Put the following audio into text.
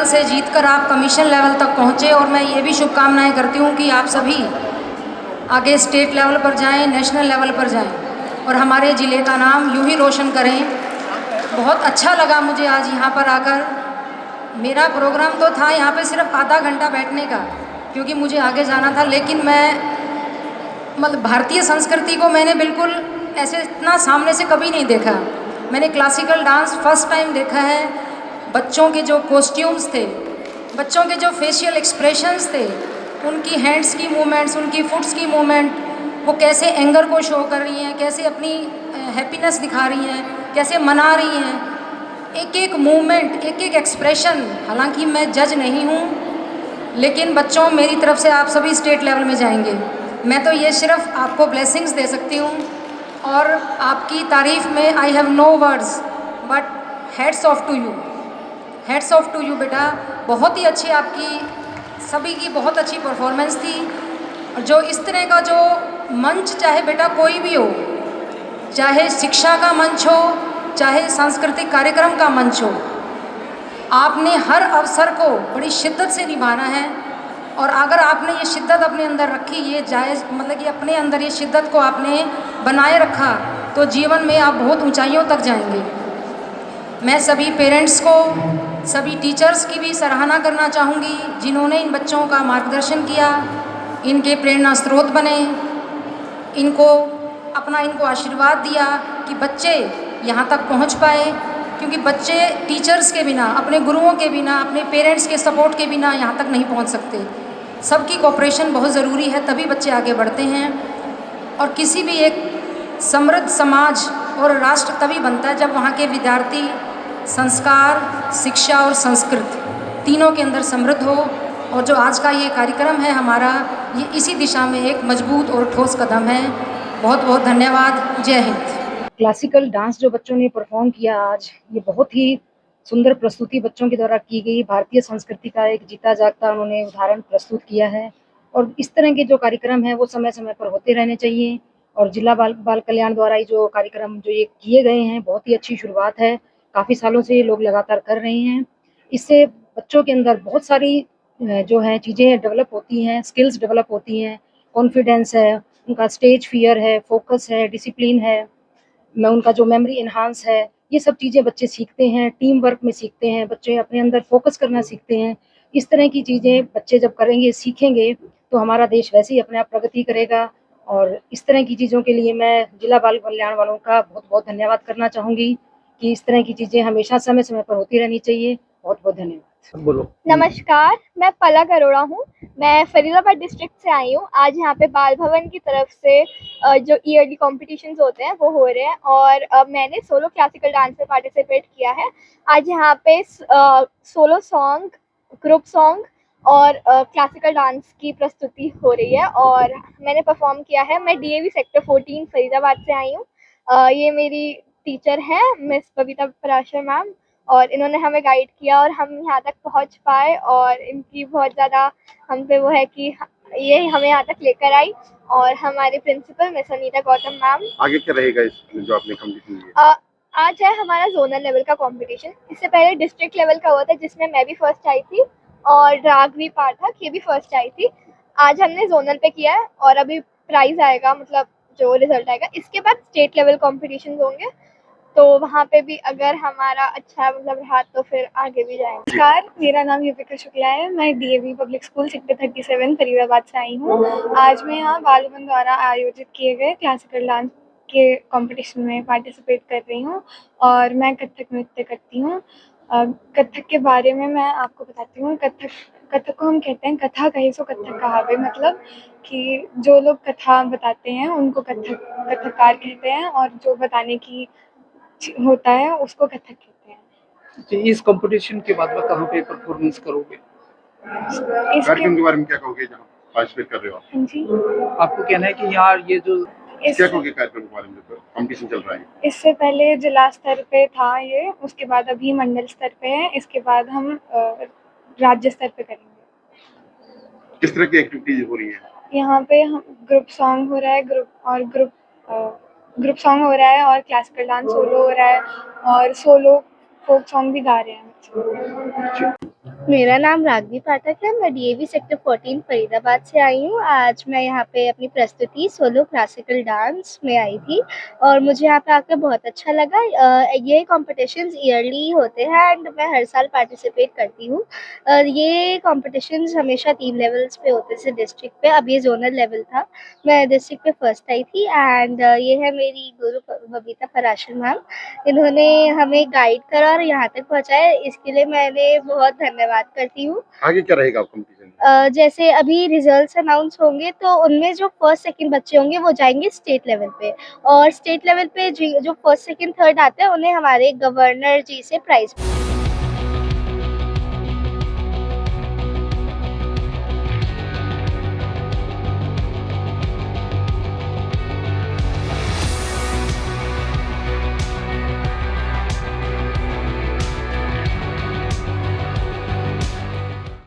से जीतकर आप कमीशन लेवल तक पहुँचे, और मैं ये भी शुभकामनाएं करती हूँ कि आप सभी आगे स्टेट लेवल पर जाएं, नेशनल लेवल पर जाएं और हमारे ज़िले का नाम यूँ ही रोशन करें। बहुत अच्छा लगा मुझे आज यहाँ पर आकर। मेरा प्रोग्राम तो था यहाँ पे सिर्फ आधा घंटा बैठने का, क्योंकि मुझे आगे जाना था, लेकिन मैं मतलब भारतीय संस्कृति को मैंने बिल्कुल ऐसे इतना सामने से कभी नहीं देखा। मैंने क्लासिकल डांस फर्स्ट टाइम देखा है। बच्चों के जो कॉस्ट्यूम्स थे, बच्चों के जो फेशियल एक्सप्रेशंस थे, उनकी हैंड्स की मूवमेंट्स, उनकी फुट्स की मूवमेंट, वो कैसे एंगर को शो कर रही हैं, कैसे अपनी हैप्पीनेस दिखा रही हैं, कैसे मना रही हैं, एक एक मूवमेंट, एक एक एक्सप्रेशन। हालांकि मैं जज नहीं हूँ, लेकिन बच्चों मेरी तरफ से आप सभी स्टेट लेवल में जाएंगे। मैं तो ये सिर्फ आपको ब्लेसिंग्स दे सकती हूँ, और आपकी तारीफ़ में I have no words but heads off to you, heads off to you बेटा। बहुत ही अच्छी आपकी सभी की बहुत अच्छी परफॉर्मेंस थी। और जो इस तरह का जो मंच, चाहे बेटा कोई भी हो, चाहे शिक्षा का मंच हो, चाहे सांस्कृतिक कार्यक्रम का मंच हो, आपने हर अवसर को बड़ी शिद्दत से निभाना है। और अगर आपने ये शिद्दत अपने अंदर रखी, ये जायज़ मतलब कि अपने अंदर ये शिद्दत को आपने बनाए रखा, तो जीवन में आप बहुत ऊंचाइयों तक जाएंगे। मैं सभी पेरेंट्स को, सभी टीचर्स की भी सराहना करना चाहूँगी, जिन्होंने इन बच्चों का मार्गदर्शन किया, इनके प्रेरणा स्रोत बने, इनको आशीर्वाद दिया कि बच्चे यहाँ तक पहुँच पाए। क्योंकि बच्चे टीचर्स के बिना, अपने गुरुओं के बिना, अपने पेरेंट्स के सपोर्ट के बिना यहाँ तक नहीं पहुँच सकते। सबकी कोऑपरेशन बहुत ज़रूरी है, तभी बच्चे आगे बढ़ते हैं। और किसी भी एक समृद्ध समाज और राष्ट्र तभी बनता है जब वहाँ के विद्यार्थी संस्कार, शिक्षा और संस्कृति तीनों के अंदर समृद्ध हो। और जो आज का ये कार्यक्रम है हमारा, ये इसी दिशा में एक मजबूत और ठोस कदम है। बहुत बहुत धन्यवाद। जय हिंद। क्लासिकल डांस जो बच्चों ने परफॉर्म किया आज, ये बहुत ही सुंदर प्रस्तुति बच्चों के द्वारा की गई। भारतीय संस्कृति का एक जीता जागता उन्होंने उदाहरण प्रस्तुत किया है। और इस तरह के जो कार्यक्रम हैं वो समय समय पर होते रहने चाहिए। और जिला बाल कल्याण द्वारा ये जो कार्यक्रम जो ये किए गए हैं, बहुत ही अच्छी शुरुआत है। काफ़ी सालों से ये लोग लगातार कर रहे हैं। इससे बच्चों के अंदर बहुत सारी जो है चीज़ें डेवलप होती हैं, स्किल्स डेवलप होती हैं, कॉन्फिडेंस है, उनका स्टेज फियर है, फोकस है, डिसिप्लिन है, मैं उनका जो मेमोरी इन्हांस है, ये सब चीज़ें बच्चे सीखते हैं। टीम वर्क में सीखते हैं बच्चे, अपने अंदर फोकस करना सीखते हैं। इस तरह की चीज़ें बच्चे जब करेंगे, सीखेंगे, तो हमारा देश वैसे ही अपने आप प्रगति करेगा। और इस तरह की चीज़ों के लिए मैं जिला बाल कल्याण वालों का बहुत बहुत धन्यवाद करना चाहूँगी कि इस तरह की चीज़ें हमेशा समय समय पर होती रहनी चाहिए। बहुत बहुत धन्यवाद। बोलो। नमस्कार, मैं पलक अरोड़ा हूँ। मैं फरीदाबाद डिस्ट्रिक्ट से आई हूँ। आज यहाँ पे बाल भवन की तरफ से जो ईयरली कॉम्पिटिशन्स होते हैं वो हो रहे हैं, और मैंने सोलो क्लासिकल डांस में पार्टिसिपेट किया है। आज यहाँ पे सोलो सॉन्ग, ग्रुप सॉन्ग और क्लासिकल डांस की प्रस्तुति हो रही है, और मैंने परफॉर्म किया है। मैं DAV सेक्टर 14 फरीदाबाद से आई हूँ। ये मेरी टीचर हैं मिस बबीता पराशर मैम, और इन्होंने हमें गाइड किया और हम यहाँ तक पहुँच पाए। और इनकी बहुत ज़्यादा हम पे वो है कि ये हमें यहाँ तक लेकर आई। और हमारे principal miss Anita Gautam ma'am. आगे क्या रहेगा इस जो आपने कंपटीशन किया? आज है हमारा जोनल लेवल का कंपटीशन। इससे पहले डिस्ट्रिक्ट लेवल का हुआ था, जिसमें मैं भी फर्स्ट आई थी और राघवी पाठक ये भी फर्स्ट आई थी। आज हमने जोनल पे किया है, और अभी प्राइज आएगा, मतलब जो रिजल्ट आएगा। इसके बाद स्टेट लेवल कॉम्पिटिशन होंगे, तो वहाँ पे भी अगर हमारा अच्छा मतलब रहा तो फिर आगे भी जाएंगे। नमस्कार, मेरा नाम युविका शुक्ला है। मैं DAV public school sector 37 Faridabad से आई हूँ। आज मैं यहाँ बाल भवन द्वारा आयोजित किए गए क्लासिकल डांस के कंपटीशन में पार्टिसिपेट कर रही हूँ, और मैं कथक नृत्य करती हूँ। कथक के बारे में मैं आपको बताती हूँ। कथक को हम कहते हैं कथा कहे सो कथक कहावे, मतलब कि जो लोग कथा बताते हैं उनको कथककार कहते हैं, और जो बताने की होता है उसको कथक कहते हैं। इस कंपटीशन के बाद में कहाँ पे परफॉर्मेंस करोगे? कार्यक्रम के बारे में क्या कहोगे जहाँ पार्टिसिपेट कर रहे हो आप? हाँ जी, आपको कहना है कि यार ये जो क्या कहोगे कार्यक्रम के बारे में जो कंपटीशन चल रहा है? इससे पहले जिला स्तर पे था ये, उसके बाद अभी मंडल स्तर पे है, इसके बाद हम राज्य स्तर पे करेंगे। किस तरह की एक्टिविटीज हो रही है यहाँ पे? हम ग्रुप सॉन्ग हो रहा है, ग्रुप सॉन्ग हो रहा है, और क्लासिकल डांस सोलो हो रहा है, और सोलो फोक सॉन्ग भी गा रहे हैं। मेरा नाम राघवी पाठक है। मैं डीएवी सेक्टर 14 फरीदाबाद से आई हूँ। आज मैं यहाँ पे अपनी प्रस्तुति सोलो क्लासिकल डांस में आई थी और मुझे यहाँ पे आकर बहुत अच्छा लगा। ये कॉम्पिटिशन्स ईयरली होते हैं एंड मैं हर साल पार्टिसिपेट करती हूँ। ये कॉम्पिटिशन्स हमेशा 3 लेवल्स पे होते थे डिस्ट्रिक्ट पे। अब ये जोनल लेवल था। मैं डिस्ट्रिक्ट पे फर्स्ट आई थी एंड ये है मेरी गुरु बबीता पराशर मैम। इन्होंने हमें गाइड करा और यहाँ तक पहुँचाया, इसके लिए मैंने बहुत धन्यवाद करती हूँ। आगे क्या रहेगा कंपटीशन? जैसे अभी रिजल्ट्स अनाउंस होंगे तो उनमें जो फर्स्ट सेकंड बच्चे होंगे वो जाएंगे स्टेट लेवल पे, और स्टेट लेवल पे जो फर्स्ट सेकंड थर्ड आते हैं उन्हें हमारे गवर्नर जी से प्राइज